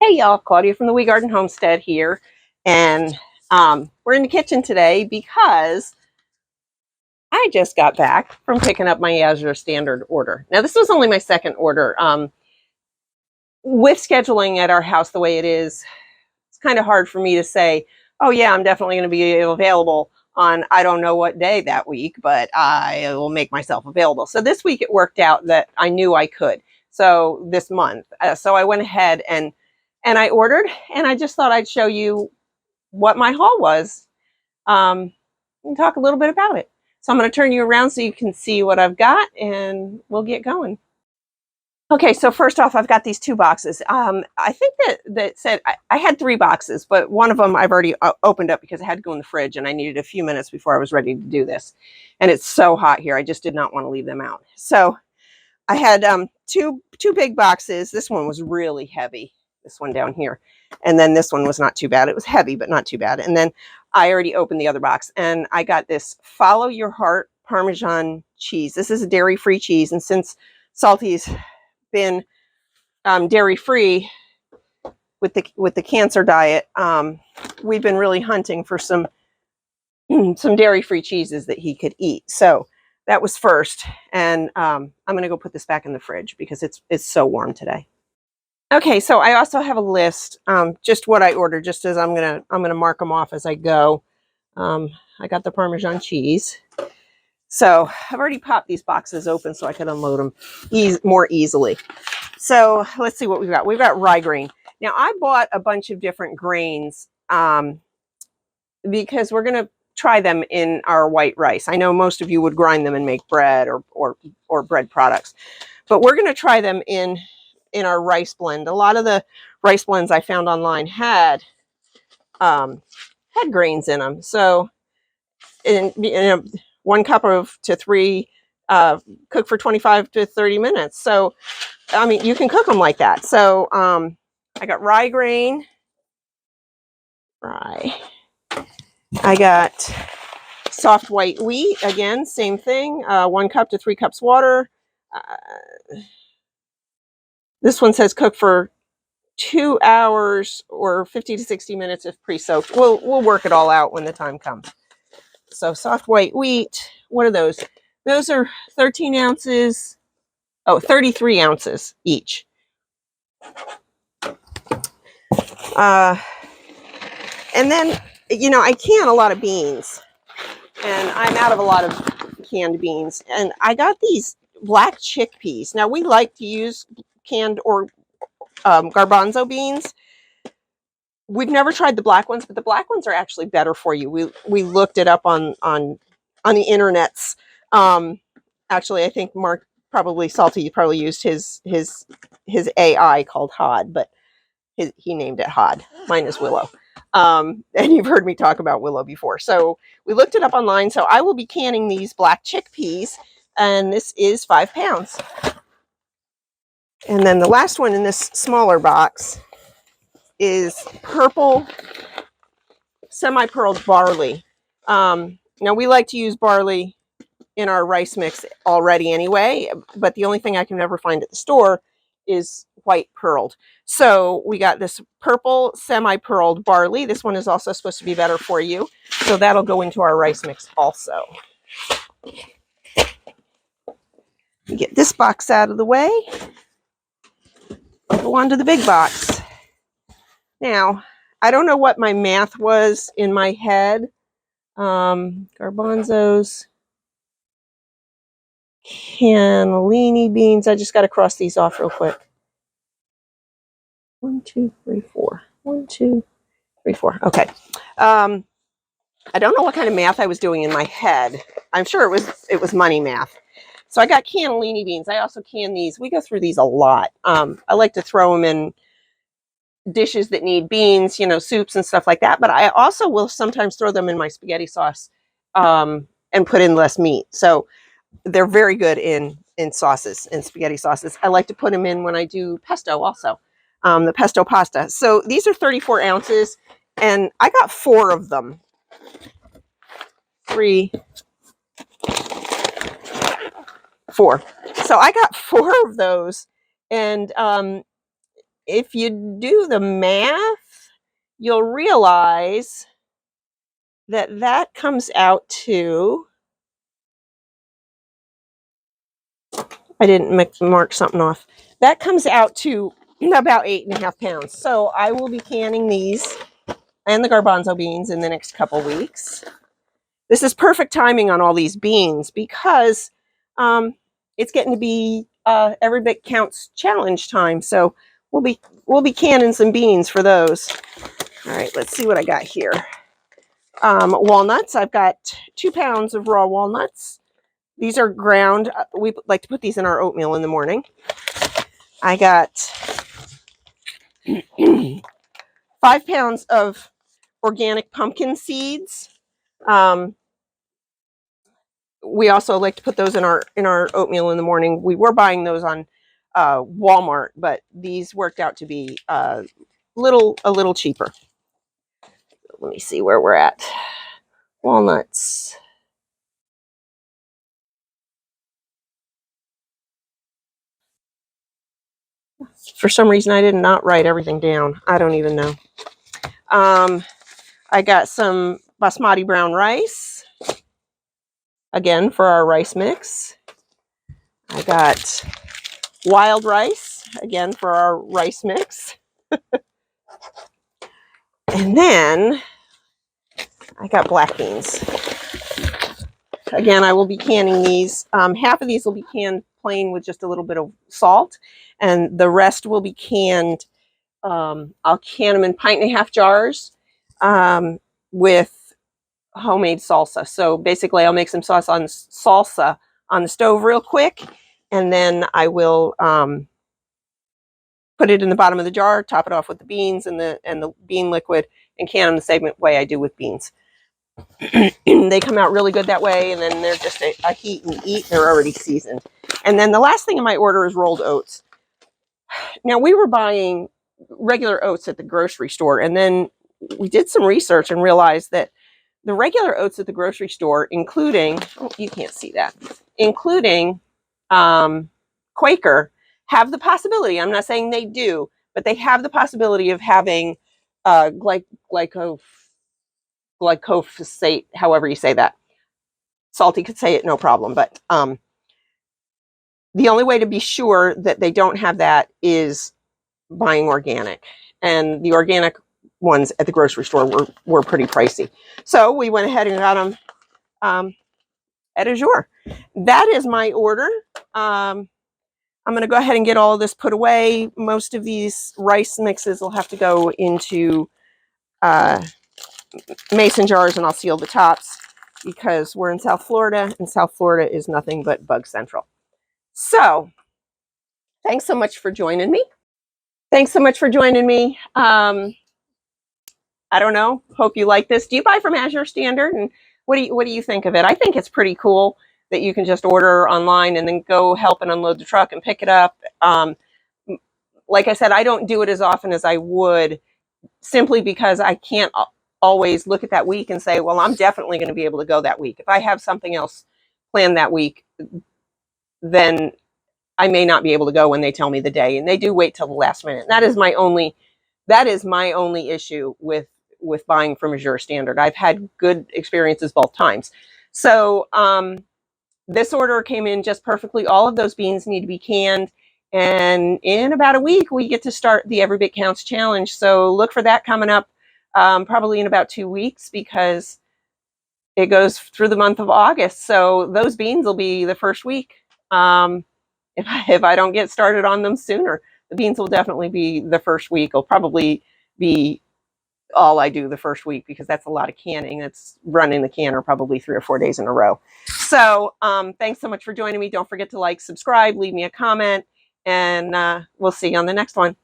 Hey y'all, Claudia from the Wee Garden Homestead here, and we're in the kitchen today because I just got back from picking up my Azure Standard order. Now this was only my second order. With scheduling at our house the way it is, it's kind of hard for me to say, oh yeah, I'm definitely going to be available on I don't know what day that week, but I will make myself available. So this week it worked out that I knew I could. So this month, so I went ahead and I ordered, and I just thought I'd show you what my haul was, and talk a little bit about it. So I'm going to turn you around so you can see what I've got, and we'll get going. Okay, so first off, I've got these two boxes. I think that said I had three boxes, but one of them I've already opened up because I had to go in the fridge, and I needed a few minutes before I was ready to do this. And it's so hot here, I just did not want to leave them out. So I had two big boxes. This one was really heavy, this one down here. And then this one was not too bad. It was heavy, but not too bad. And then I already opened the other box, and I got this Follow Your Heart Parmesan cheese. This is a dairy-free cheese. And since Salty's been dairy-free with the cancer diet, we've been really hunting for some dairy-free cheeses that he could eat. So that was first, and I'm going to go put this back in the fridge because it's so warm today. Okay, so I also have a list, just what I ordered, just as I'm gonna mark them off as I go. I got the Parmesan cheese. So I've already popped these boxes open so I can unload them more easily. So let's see what we've got. We've got rye grain. Now I bought a bunch of different grains because we're gonna try them in our white rice. I know most of you would grind them and make bread or bread products, but we're gonna try them in our rice blend. A lot of the rice blends I found online had grains in them. So in 1 cup to 3, cook for 25 to 30 minutes. So I mean, you can cook them like that. So I got rye grain, I got soft white wheat, again same thing, 1 cup to 3 cups water. This one says cook for 2 hours or 50 to 60 minutes if pre-soaked. We'll work it all out when the time comes. So soft white wheat, what are those? Those are 13 ounces, 33 ounces each. And then, I can a lot of beans, and I'm out of a lot of canned beans. And I got these black chickpeas. Now, we like to use canned or garbanzo beans. We've never tried the black ones, but the black ones are actually better for you. We looked it up on the internets. Actually, I think Mark Salty probably used his AI called Hod, but he named it Hod. Mine is Willow. And you've heard me talk about Willow before. So we looked it up online. So I will be canning these black chickpeas, and this is 5 pounds. And then the last one in this smaller box is purple semi-pearled barley. Now we like to use barley in our rice mix already anyway, but the only thing I can never find at the store is white pearled. So we got this purple semi-pearled barley. This one is also supposed to be better for you. So that'll go into our rice mix also. Get this box out of the way. Go on to the big box. Now, I don't know what my math was in my head. Garbanzos, cannellini beans. I just got to cross these off real quick. 1, 2, 3, 4. 1, 2, 3, 4. Okay. I don't know what kind of math I was doing in my head. I'm sure it was money math. So I got cannellini beans. I also can these. We go through these a lot. I like to throw them in dishes that need beans, soups and stuff like that. But I also will sometimes throw them in my spaghetti sauce and put in less meat. So they're very good in sauces, in spaghetti sauces. I like to put them in when I do pesto also, the pesto pasta. So these are 34 ounces, and I got 4 of them. 3, 4. So I got 4 of those, and if you do the math, you'll realize that that comes out to, I didn't mark something off. That comes out to about 8.5 pounds. So I will be canning these and the garbanzo beans in the next couple weeks. This is perfect timing on all these beans because it's getting to be every bit counts challenge time. So we'll be canning some beans for those. All right, let's see what I got here. Walnuts. I've got 2 pounds of raw walnuts. These are ground. We like to put these in our oatmeal in the morning. I got 5 pounds of organic pumpkin seeds. We also like to put those in our oatmeal in the morning. We were buying those on Walmart, but these worked out to be a little cheaper. Let me see where we're at. Walnuts. For some reason, I did not write everything down. I don't even know. I got some basmati brown rice, again, for our rice mix. I got wild rice, again, for our rice mix. And then I got black beans. Again, I will be canning these. Half of these will be canned plain with just a little bit of salt, and the rest will be canned. I'll can them in 1.5 jars with homemade salsa. So basically, I'll make some salsa on the stove real quick, and then I will put it in the bottom of the jar, top it off with the beans and the bean liquid, and can them the same way I do with beans. They come out really good that way, and then they're just a heat and eat. They're already seasoned. And then the last thing in my order is rolled oats. Now, we were buying regular oats at the grocery store, and then we did some research and realized that the regular oats at the grocery store, including, oh, you can't see that, including Quaker, have the possibility, I'm not saying they do, but they have the possibility of having glyphosate, however you say that. Salty could say it, no problem. But the only way to be sure that they don't have that is buying organic. And the organic ones at the grocery store were pretty pricey. So we went ahead and got them at Azure. That is my order. I'm going to go ahead and get all of this put away. Most of these rice mixes will have to go into mason jars, and I'll seal the tops because we're in South Florida, and South Florida is nothing but bug central. So thanks so much for joining me. I don't know. Hope you like this. Do you buy from Azure Standard? And what do you think of it? I think it's pretty cool that you can just order online and then go help and unload the truck and pick it up. Like I said, I don't do it as often as I would, simply because I can't always look at that week and say, well, I'm definitely going to be able to go that week. If I have something else planned that week, then I may not be able to go when they tell me the day, and they do wait till the last minute. That is my only issue with buying from Azure Standard. I've had good experiences both times. So this order came in just perfectly. All of those beans need to be canned, and in about a week we get to start the Every Bit Counts challenge. So look for that coming up probably in about 2 weeks, because it goes through the month of August. So those beans will be the first week. If I don't get started on them sooner, the beans will definitely be the first week. It'll probably be all I do the first week, because that's a lot of canning. That's running the canner probably 3 or 4 days in a row. So thanks so much for joining me. Don't forget to like, subscribe, leave me a comment, and we'll see you on the next one.